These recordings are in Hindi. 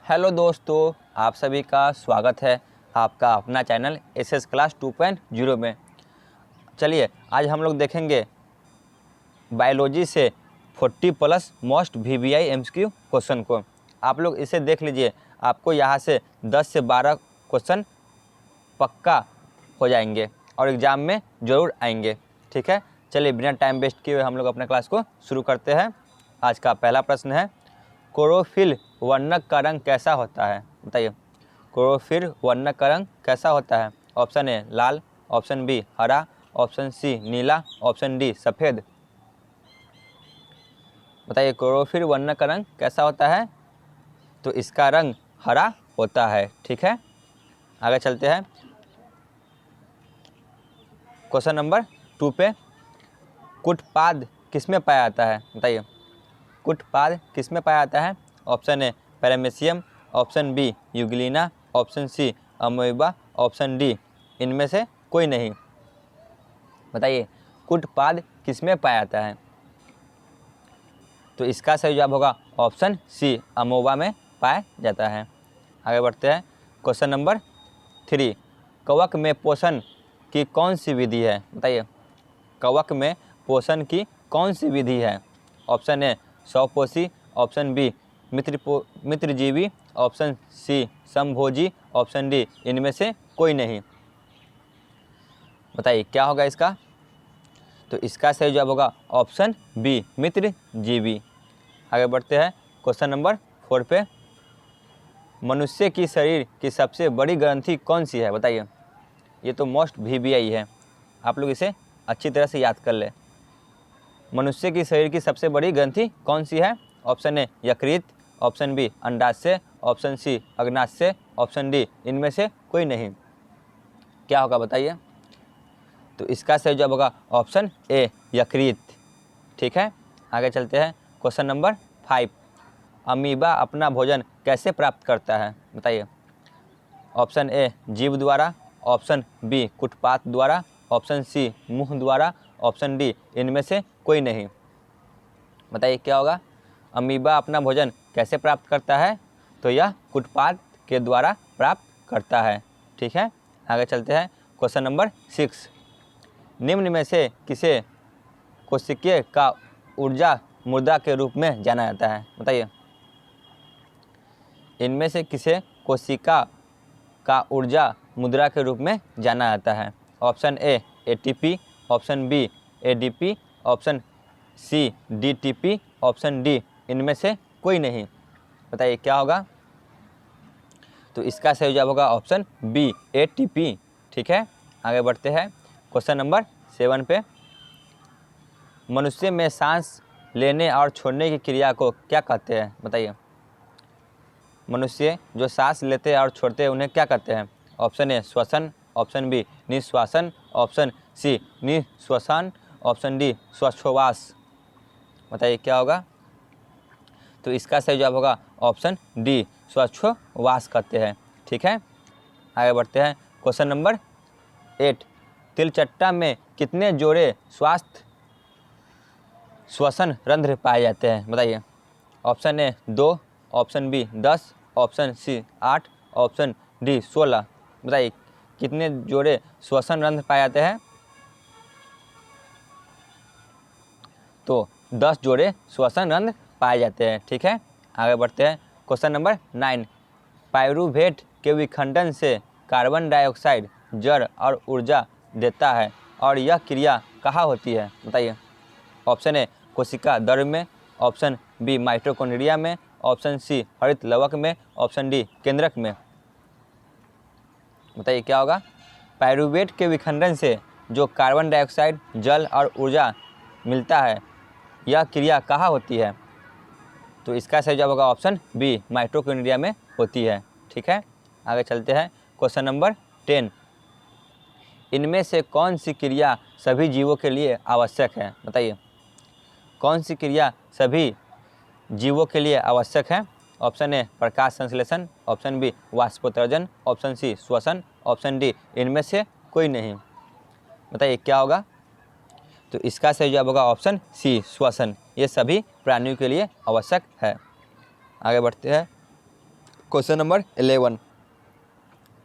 हेलो दोस्तों, आप सभी का स्वागत है आपका अपना चैनल एसएस क्लास 2.0 में। चलिए आज हम लोग देखेंगे बायोलॉजी से 40 plus most VVI MCQ question को। आप लोग इसे देख लीजिए, आपको यहाँ से 10 से 12 क्वेश्चन पक्का हो जाएंगे और एग्ज़ाम में ज़रूर आएंगे। ठीक है, चलिए बिना टाइम वेस्ट किए हुए हम लोग अपने क्लास को शुरू करते हैं। आज का पहला प्रश्न है, क्लोरोफिल वर्णक का रंग कैसा होता है? बताइए, क्लोरोफिल वर्णक का रंग कैसा होता है? ऑप्शन ए लाल, ऑप्शन बी हरा, ऑप्शन सी नीला, ऑप्शन डी सफ़ेद। बताइए क्लोरोफिल वर्णक का रंग कैसा होता है? तो इसका रंग हरा होता है। ठीक है, आगे चलते हैं क्वेश्चन नंबर 2 पे। कुटपाद किस में पाया जाता है? बताइए, कुटपाद किस में पाया जाता है? Option A paramecium, option B euglena, option C amoeba, option D इनमें से कोई नहीं। बताइए कुटपाद किस में पाया जाता है? तो इसका सही जवाब होगा ऑप्शन सी अमोबा में पाया जाता है। आगे बढ़ते हैं क्वेश्चन नंबर 3। कवक में पोषण की कौन सी विधि है? बताइए, कवक में पोषण की कौन सी विधि है? ऑप्शन ए स्वपोषी, ऑप्शन बी मित्रजीवी, ऑप्शन सी समभोजी, ऑप्शन डी इनमें से कोई नहीं। बताइए क्या होगा इसका? तो इसका सही जवाब होगा ऑप्शन बी मित्रजीवी। आगे बढ़ते हैं क्वेश्चन नंबर 4 पे। मनुष्य की शरीर की सबसे बड़ी ग्रंथि कौन सी है? बताइए, ये तो मोस्ट वीवीआई है, आप लोग इसे अच्छी तरह से याद कर ले। मनुष्य की शरीर की सबसे बड़ी ग्रंथि कौन सी है? ऑप्शन ए यकृत, ऑप्शन बी अंडाशय, ऑप्शन सी अग्नाशय, ऑप्शन डी इनमें से कोई नहीं। क्या होगा बताइए? तो इसका सही जवाब होगा ऑप्शन ए यकृत। ठीक है, आगे चलते हैं क्वेश्चन नंबर 5। अमीबा अपना भोजन कैसे प्राप्त करता है? बताइए, ऑप्शन ए जीभ द्वारा, ऑप्शन बी कुटपात द्वारा, ऑप्शन सी मुंह द्वारा, ऑप्शन डी इनमें से कोई नहीं। बताइए क्या होगा? अमीबा अपना भोजन कैसे प्राप्त करता है? तो यह कुटपात के द्वारा प्राप्त करता है। ठीक है, आगे चलते हैं क्वेश्चन नंबर 6। निम्न में से किसे कोशिकीय का ऊर्जा मुद्रा के रूप में जाना जाता है? बताइए, इनमें से किसे कोशिका का ऊर्जा मुद्रा के रूप में जाना जाता है? Option A ATP, option B ADP, option C DTP, option D इनमें से कोई नहीं। बताइए क्या होगा? तो इसका सही जवाब होगा ऑप्शन बी एटीपी। ठीक है, आगे बढ़ते हैं क्वेश्चन नंबर 7 पे। मनुष्य में सांस लेने और छोड़ने की क्रिया को क्या कहते हैं? बताइए, मनुष्य जो सांस लेते हैं और छोड़ते हैं उन्हें क्या कहते हैं? ऑप्शन ए श्वसन, ऑप्शन बी निश्वासन, ऑप्शन सी निश्वसन, ऑप्शन डी श्वासोच्छ्वास। बताइए क्या होगा? तो इसका सही जवाब होगा ऑप्शन डी श्वासोच्छ्वास कहते हैं। ठीक है, आगे बढ़ते हैं क्वेश्चन नंबर 8। तिलचट्टा में कितने जोड़े श्वसन रंध्र पाए जाते हैं? बताइए, option A 2, option B 10, option C 8, option D 16। बताइए कितने जोड़े श्वसन रंध्र पाए जाते हैं? तो 10 जोड़े श्वसन रंध्र पाए जाते हैं। ठीक है, आगे बढ़ते हैं क्वेश्चन नंबर 9। पाइरूवेट के विखंडन से कार्बन डाइऑक्साइड जड़ और ऊर्जा देता है और यह क्रिया कहाँ होती है? बताइए, ऑप्शन ए कोशिका द्रव्य में, ऑप्शन बी माइटोकॉन्ड्रिया में, ऑप्शन सी हरित लवक में, ऑप्शन डी केंद्रक में। बताइए क्या होगा? पाइरूवेट के विखंडन से जो कार्बन डाइऑक्साइड जल और ऊर्जा मिलता है, यह क्रिया कहाँ होती है? तो इसका सही जवाब होगा ऑप्शन बी माइटोकॉन्ड्रिया में होती है। ठीक है, आगे चलते हैं क्वेश्चन नंबर 10। इनमें से कौन सी क्रिया सभी जीवों के लिए आवश्यक है? बताइए, कौन सी क्रिया सभी जीवों के लिए आवश्यक है? ऑप्शन ए प्रकाश संश्लेषण, ऑप्शन बी वाष्पोत्सर्जन, ऑप्शन सी श्वसन, ऑप्शन डी इनमें से कोई नहीं। बताइए क्या होगा? तो इसका सही जवाब होगा ऑप्शन सी श्वसन। ये सभी प्राणियों के लिए आवश्यक है। आगे बढ़ते हैं क्वेश्चन नंबर 11,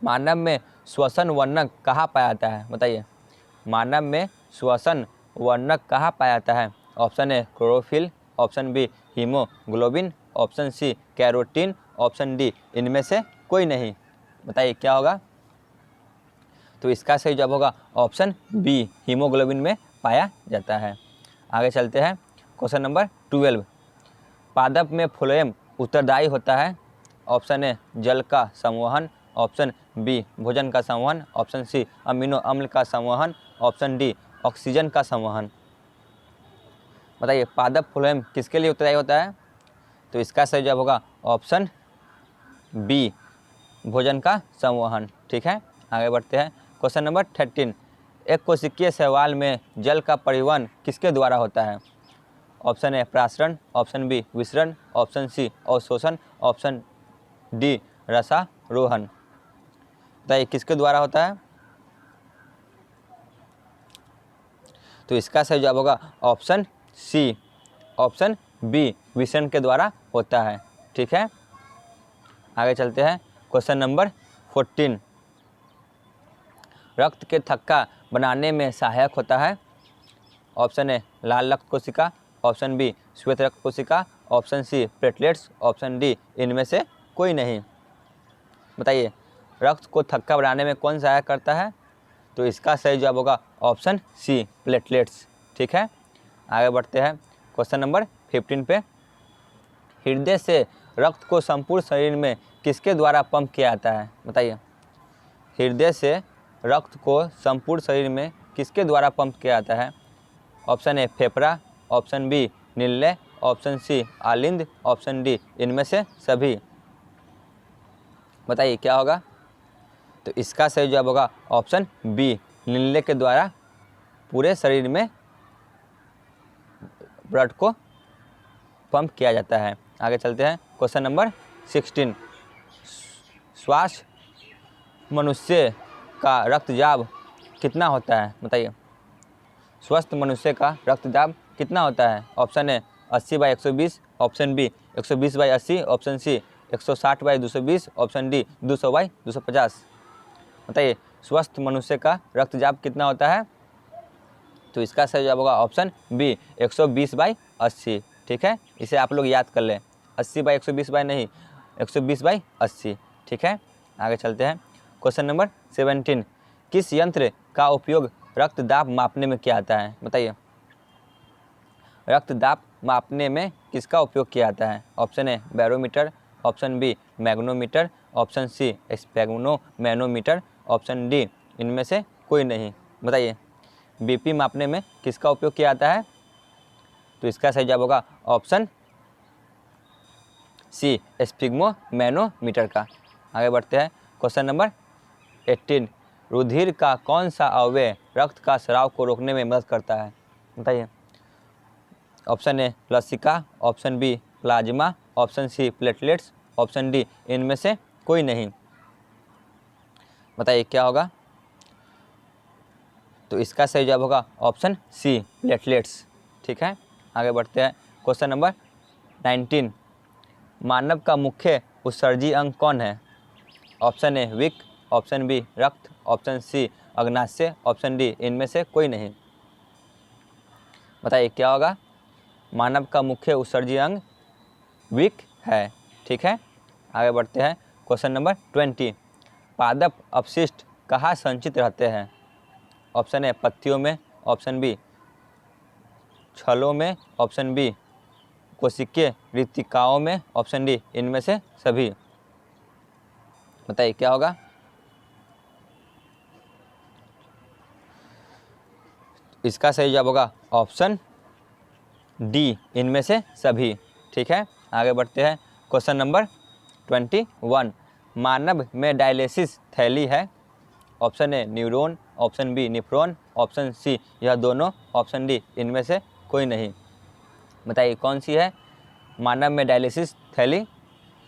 मानव में श्वसन वर्णक कहाँ पाया जाता है? बताइए, मानव में श्वसन वर्णक कहाँ पाया जाता है? Option A chlorophyll, option B haemoglobin, option C carotene, option D इनमें से कोई नहीं। बताइए क्या होगा? तो इसका सही जवाब होगा ऑप्शन बी, हीमोग्लोबिन में पाया जाता है। आगे चलते हैं, क्वेश्चन नंबर 12, पादप में फ्लोएम उत्तरदायी होता है? ऑप्शन ए जल का संवहन, ऑप्शन बी भोजन का संवहन, ऑप्शन सी अमीनो अम्ल का संवहन, ऑप्शन डी ऑक्सीजन का संवहन। बताइए पादप फ्लोएम किसके लिए उत्तरदायी होता है? तो इसका सही जवाब होगा ऑप्शन बी, भोजन का संवहन। ठीक है, आगे बढ़ते हैं, क्वेश्चन नंबर 13, एक कोशिकीय शैवाल में जल का परिवहन किसके द्वारा होता है? ऑप्शन ए प्रासरण, ऑप्शन बी विसरण, ऑप्शन सी अवशोषण, ऑप्शन डी रसारोहण। बताइए किसके द्वारा होता है? तो इसका सही जवाब होगा ऑप्शन सी, ऑप्शन बी, विसरण के द्वारा होता है। ठीक है, आगे चलते हैं, क्वेश्चन नंबर 14, रक्त के थक्का बनाने में सहायक होता है? ऑप्शन ए लाल रक्त कोशिका, ऑप्शन बी श्वेत रक्त कोशिका, option C platelets, option D इनमें से कोई नहीं। बताइए रक्त को थक्का बनाने में कौन सहायक करता है? तो इसका सही जवाब होगा ऑप्शन सी, प्लेटलेट्स। ठीक है, आगे बढ़ते हैं, क्वेश्चन नंबर 15 पे, हृदय से रक्त को संपूर्ण शरीर में किसके द्वारा पंप किया जाता है? बताइए हृदय से रक्त को संपूर्ण शरीर में किसके द्वारा पंप किया जाता है? ऑप्शन ए फेफड़ा, ऑप्शन बी नील्ले, ऑप्शन सी आलिंद, ऑप्शन डी इनमें से सभी। बताइए क्या होगा? तो इसका सही जवाब होगा ऑप्शन बी, नील्ले के द्वारा पूरे शरीर में ब्लड को पंप किया जाता है। आगे चलते हैं, क्वेश्चन नंबर 16, श्वास मनुष्य का रक्तचाप कितना होता है? बताइए स्वस्थ मनुष्य का रक्तचाप कितना होता है? Option A 80/120, option B 120/80, option C 160/220, option D 200/250। बताइए स्वस्थ मनुष्य का रक्तचाप कितना होता है? तो इसका सही जवाब होगा ऑप्शन बी, 120/80। ठीक है, इसे आप लोग याद कर लें, 80/120 नहीं, 120/80। ठीक है, आगे चलते हैं, क्वेश्चन नंबर 17, किस यंत्र का उपयोग रक्तदाब मापने में किया जाता है? बताइए रक्तदाब मापने में किसका उपयोग किया जाता है? Option A barometer, option B magnometer, option C sphygmomanometer, option D इनमें से कोई नहीं। बताइए बीपी मापने में किसका उपयोग किया जाता है? तो इसका सही जवाब होगा ऑप्शन सी, स्पेग्नोमैनोमीटर का। आगे बढ़ते हैं, क्वेश्चन नंबर 18, रुधिर का कौन सा अवयव रक्त का स्राव को रोकने में मदद करता है? बताइए ऑप्शन ए लसिका, option B plasma, option C platelets, option D इनमें से कोई नहीं। बताइए क्या होगा? तो इसका सही जवाब होगा ऑप्शन सी, प्लेटलेट्स। ठीक है, आगे बढ़ते हैं, क्वेश्चन नंबर 19, मानव का मुख्य उत्सर्जी अंग कौन है? ऑप्शन ए विक, ऑप्शन बी रक्त, ऑप्शन सी अग्नाशय, ऑप्शन डी इनमें से कोई नहीं। बताइए क्या होगा? मानव का मुख्य उत्सर्जी अंग विक है। ठीक है, आगे बढ़ते हैं, क्वेश्चन नंबर 20, पादप अपशिष्ट कहाँ संचित रहते हैं? ऑप्शन ए पत्तियों में, ऑप्शन बी छलों में, ऑप्शन बी कोशिकीय रिक्तिकाओं में, ऑप्शन डी इनमें से सभी। बताइए क्या होगा? इसका सही जवाब होगा ऑप्शन डी, इनमें से सभी। ठीक है, आगे बढ़ते हैं, क्वेश्चन नंबर 21, मानव में डायलिसिस थैली है? Option A neuron, option B nephron, option C यह दोनों, ऑप्शन डी इनमें से कोई नहीं। बताइए कौन सी है मानव में डायलिसिस थैली?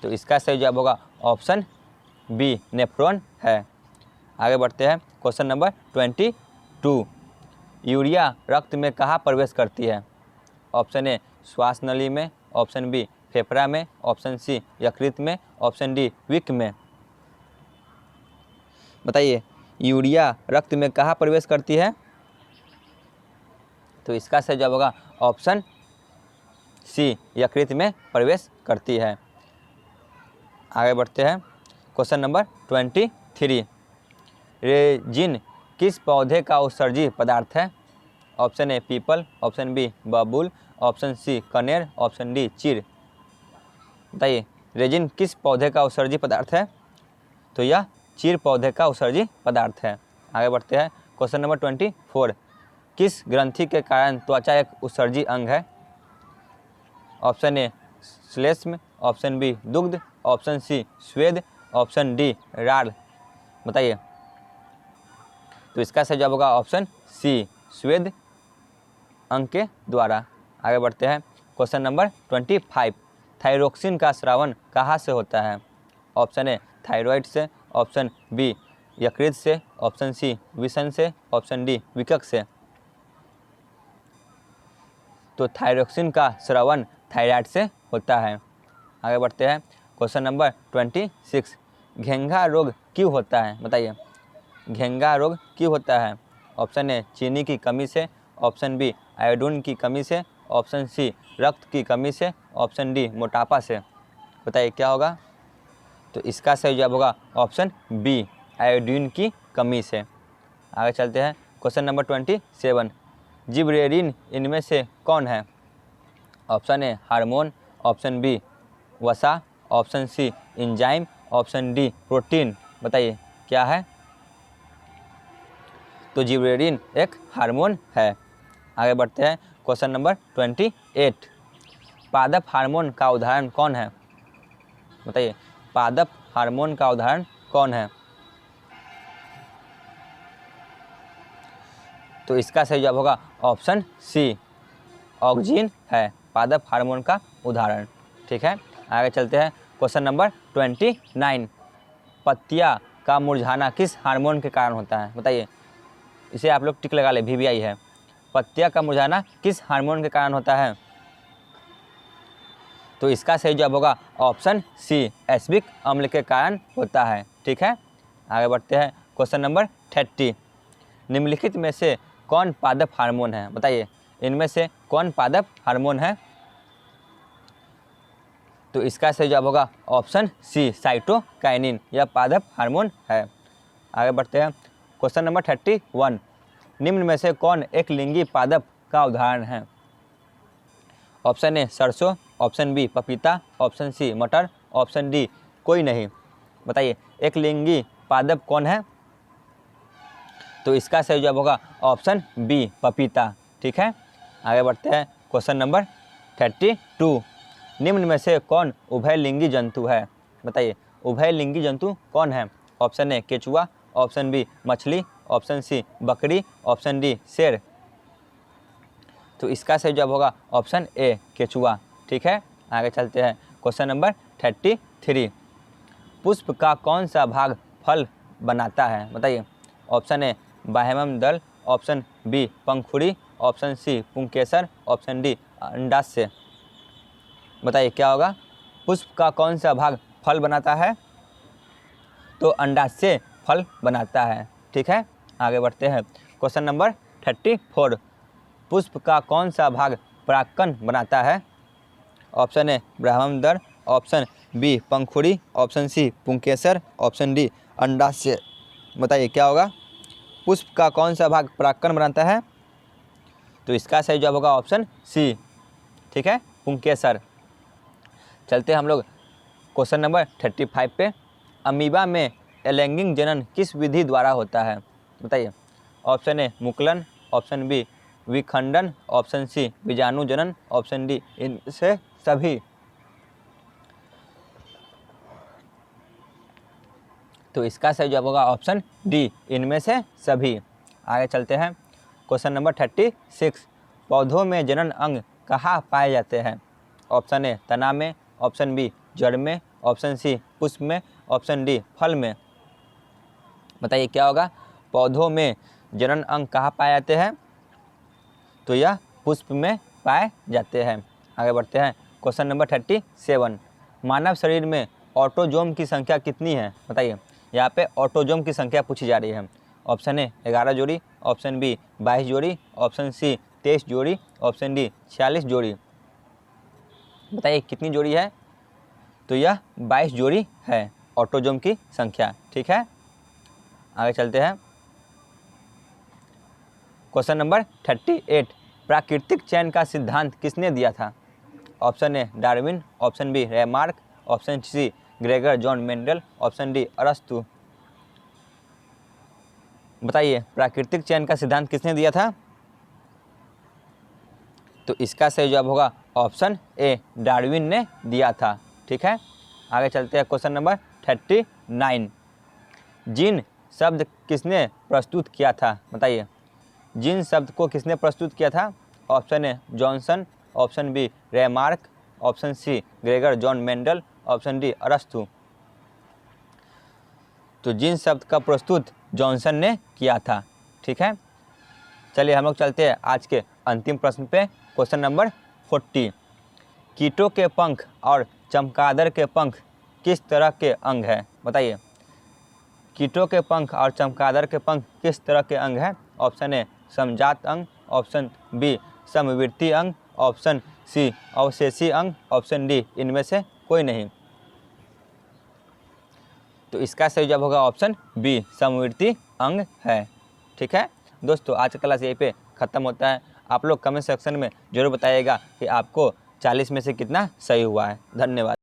तो इसका सही जवाब होगा ऑप्शन बी, नेफ्रॉन है। आगे बढ़ते हैं, क्वेश्चन नंबर 22, यूरिया रक्त में कहाँ प्रवेश करती है? ऑप्शन ए श्वास नली में, ऑप्शन बी फेफड़ा में, ऑप्शन सी यकृत में, ऑप्शन डी विक में। बताइए यूरिया रक्त में कहाँ प्रवेश करती है? तो इसका सही जवाब होगा ऑप्शन सी यकृत में प्रवेश करती है। आगे बढ़ते हैं क्वेश्चन नंबर 23। रेजिन किस पौधे का उत्सर्जी पदार्थ है? ऑप्शन ए पीपल, ऑप्शन बी बबूल, ऑप्शन सी कनेर, ऑप्शन डी चीड़। बताइए रेजिन किस पौधे का उत्सर्जी पदार्थ है? तो यह चीड़ पौधे का उत्सर्जी पदार्थ है। आगे बढ़ते हैं क्वेश्चन नंबर 24। किस ग्रंथि के कारण त्वचा एक उत्सर्जी अंग है? ऑप्शन ए श्लेष्म, ऑप्शन बी दुग्ध, ऑप्शन सी स्वेद, ऑप्शन डी राल। बताइए तो इसका सही जवाब होगा ऑप्शन सी स्वेद अंग के द्वारा। आगे बढ़ते हैं क्वेश्चन नंबर 25। थायरोक्सिन का स्रावन कहाँ से होता है? ऑप्शन ए थायराइड से, ऑप्शन बी यकृत से, ऑप्शन सी विषम से, ऑप्शन डी विकक से। तो थायरोक्सिन का स्रावन थायराइड से होता है। आगे बढ़ते हैं क्वेश्चन नंबर 26। घेंघा रोग क्यों होता है? बताइए घेंघा रोग क्यों होता है? ऑप्शन ए चीनी की कमी से, ऑप्शन बी आयोडीन की कमी से, ऑप्शन सी रक्त की कमी से, ऑप्शन डी मोटापा से। बताइए क्या होगा? तो इसका सही जवाब होगा ऑप्शन बी आयोडीन की कमी से। आगे चलते हैं क्वेश्चन नंबर 27। जिबरेलिन इनमें से कौन है? Option A hormone, option B वसा, option C enzyme, option D protein. बताइए क्या है? तो जिबरेलिन एक हार्मोन है। आगे बढ़ते हैं क्वेश्चन नंबर 28। पादप हार्मोन का उदाहरण कौन है? बताइए पादप हार्मोन का उदाहरण कौन है? तो इसका सही जवाब होगा ऑप्शन सी ऑक्सिन है पादप हार्मोन का उदाहरण। ठीक है आगे चलते हैं क्वेश्चन नंबर 29। पत्तियां का मुरझाना किस हार्मोन के कारण होता है? बताइए इसे आप लोग टिक लगा ले, VVI है। पत्तियां का मुरझाना किस हार्मोन के कारण होता है? तो इसका सही जवाब होगा ऑप्शन सी एस्बिक अम्ल के कारण होता है। ठीक है आगे बढ़ते हैं क्वेश्चन नंबर 30। निम्नलिखित में से कौन पादप हार्मोन है? बताइए इनमें से कौन पादप हार्मोन है? तो इसका सही जवाब होगा ऑप्शन सी साइटोकाइनिन, यह पादप हार्मोन है। आगे बढ़ते हैं क्वेश्चन नंबर 31। निम्न में से कौन एक लिंगी पादप का उदाहरण है? ऑप्शन ए सरसों, ऑप्शन बी पपीता, ऑप्शन सी मटर, ऑप्शन डी कोई नहीं। बताइए एक लिंगी पादप कौन है? तो इसका सही जवाब होगा ऑप्शन बी पपीता। ठीक है आगे बढ़ते हैं क्वेश्चन नंबर 32। निम्न में से कौन उभयलिंगी जंतु है? बताइए उभयलिंगी जंतु कौन है? ऑप्शन ए केचुआ, ऑप्शन बी मछली, ऑप्शन सी बकरी, ऑप्शन डी शेर। तो इसका सही जवाब होगा ऑप्शन ए केचुआ। ठीक है आगे चलते हैं क्वेश्चन नंबर 33। पुष्प का कौन सा भाग फल बनाता है? बताइए ऑप्शन ए बाह्यम दल, ऑप्शन बी पंखुड़ी, ऑप्शन सी पुंकेसर, ऑप्शन डी अंडाशय। बताइए क्या होगा? पुष्प का कौन सा भाग फल बनाता है? तो अंडाशय फल बनाता है। ठीक है आगे बढ़ते हैं क्वेश्चन नंबर 34। पुष्प का कौन सा भाग परागकण बनाता है? ऑप्शन ए ब्रह्मदर, ऑप्शन बी पंखुड़ी, ऑप्शन सी पुंकेसर, ऑप्शन डी अंडाशय। बताइए क्या होगा? पुष्प का कौन सा भाग परागकण बनाता है? तो इसका सही जवाब होगा ऑप्शन सी। ठीक है पुंकेसर। चलते हैं हम लोग क्वेश्चन नंबर 35 पे। अमीबा में एलैंगिक जनन किस विधि द्वारा होता है? बताइए ऑप्शन ए मुकुलन, ऑप्शन बी विखंडन, ऑप्शन सी बीजाणु जनन, ऑप्शन डी इनसे सभी। तो इसका सही जवाब होगा ऑप्शन डी इनमें से सभी। आगे चलते हैं क्वेश्चन नंबर 36। पौधों में जनन अंग कहाँ पाए जाते हैं? ऑप्शन ए तना में, ऑप्शन बी जड़ में, ऑप्शन सी पुष्प में, ऑप्शन डी फल में। बताइए क्या होगा? पौधों में जनन अंग कहाँ पाए जाते हैं? तो यह पुष्प में पाए जाते हैं। आगे बढ़ते हैं क्वेश्चन नंबर 37, मानव शरीर में ऑटोजोम की संख्या कितनी है? बताइए। यहाँ पे ऑटोजोम की संख्या पूछी जा रही है। ऑप्शन ए 11 जोड़ी, ऑप्शन बी 22 जोड़ी, ऑप्शन सी 23 जोड़ी, ऑप्शन डी 46 जोड़ी। बताइए कितनी जोड़ी है? तो यह 22 जोड़ी है ऑटोजोम की संख्या। ठीक है, आगे चलते हैं। क्वेश्चन नंबर 38, प्राकृतिक चयन का सिद्धांत किसने दिया था? Option A Darwin, option B Lamarck, option C Gregor John Mendel, option D अरस्तु। बताइए प्राकृतिक चयन का सिद्धांत किसने दिया था? तो इसका सही जवाब होगा ऑप्शन ए डार्विन ने दिया था। ठीक है, आगे चलते हैं। क्वेश्चन नंबर 39, जीन शब्द किसने प्रस्तुत किया था? बताइए जीन शब्द को किसने प्रस्तुत किया था? Option A Johnson, option B Lamarck, option C Gregor John Mendel, option D अरस्तु। तो जीन शब्द का प्रस्तुत जॉनसन ने किया था। ठीक है, चलिए हम लोग चलते हैं आज के अंतिम प्रश्न पे। क्वेश्चन नंबर 40, कीटों के पंख और चमगादड़ के पंख किस तरह के अंग है? बताइए कीटों के पंख और चमगादड़ के पंख किस तरह के अंग है? ऑप्शन ए समजात अंग, ऑप्शन बी समवर्ती अंग, ऑप्शन सी अवशेषी अंग, ऑप्शन डी इनमें से कोई नहीं। तो इसका सही जवाब होगा ऑप्शन बी समवर्ती अंग है। ठीक है दोस्तों, आज का क्लास यहीं पे ख़त्म होता है। आप लोग कमेंट सेक्शन में ज़रूर बताइएगा कि आपको 40 में से कितना सही हुआ है। धन्यवाद।